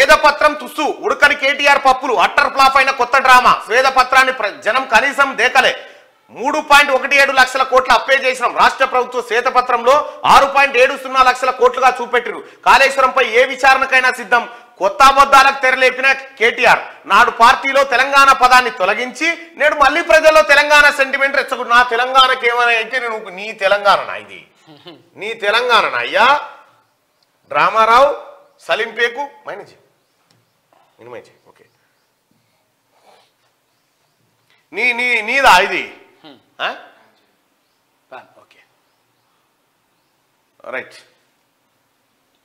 స్వేదపత్రం తుస్సు ఉడకని కేటీఆర్ పప్పులు utter flop అయిన కొత్త డ్రామా స్వేదపత్రాన్ని జనం కనీసం దేకలే 3.17 లక్షల కోట్ల అప్పే చేసినాం రాష్ట్ర ప్రభుత్వ శ్వేతపత్రంలో 6.70 లక్షల కోట్లుగా చూపెట్టిరు కాళేశ్వరంపై ఏ విచారణకైనా సిద్ధం కొత్త అబద్ధాలకు తెరలేపిన కేటీఆర్ నాడు పార్టీలో తెలంగాణ పదాన్ని తొలగించి నేడు మళ్ళీ ప్రజల్లో తెలంగాణ సెంటిమెంట్ రెచ్చగొట్టు నా తెలంగాణకి ఏమైనా అయితే నేను నీ తెలంగాణనా ఇది నీ తెలంగాణనా అయ్యా రామారావు సలీంపేకు మైనజీ మినిమైజీ ఓకే నీదా ఇది ఓకే రైట్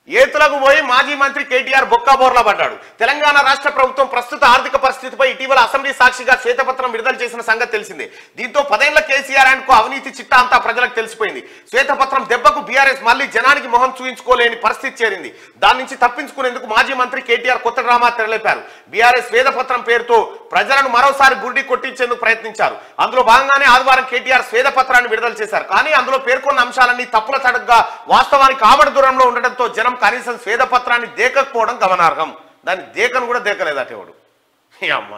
ఏతులకు పోయి మాజీ మంత్రి కేటీఆర్ బొక్కాబోర్లా పడ్డాడు తెలంగాణ రాష్ట్ర ప్రభుత్వం ప్రస్తుత ఆర్థిక పరిస్థితిపై ఇటీవల అసెంబ్లీ సాక్షిగా శ్వేతపత్రం విడుదల చేసిన సంగతి తెలిసిందే దీంతో 10 ఏళ్ల కేసీఆర్ అండ్ కు అవినీతి చిట్టా అంతా ప్రజలకు తెలిసిపోయింది శ్వేతపత్రం దెబ్బకు బీఆర్ఎస్ మళ్ళీ జనానికి మొహం చూయించుకోలేని పరిస్థితి చేరింది దాని నుంచి తప్పించుకునేందుకు మాజీ మంత్రి కేటీఆర్ కొత్త డ్రామా తెరలేపారు బీఆర్ఎస్ శ్వేతపత్రం పేరుతో ప్రజలను మరోసారి గుడ్డి కొట్టించేందుకు ప్రయత్నించారు అందులో భాగంగానే ఆదివారం కేటీఆర్ శ్వేతపత్రాన్ని విడుదల చేశారు కానీ అందులో పేర్కొన్న అంశాలన్నీ తప్పుల తడగ్గా వాస్తవానికి ఆమడ దూరంలో ఉండడంతో జనం కనీసం శ్వేతపత్రాన్ని దేకకపోవడం గమనార్హం దాన్ని దేకను కూడా దేకలేదు అటేవాడు అమ్మ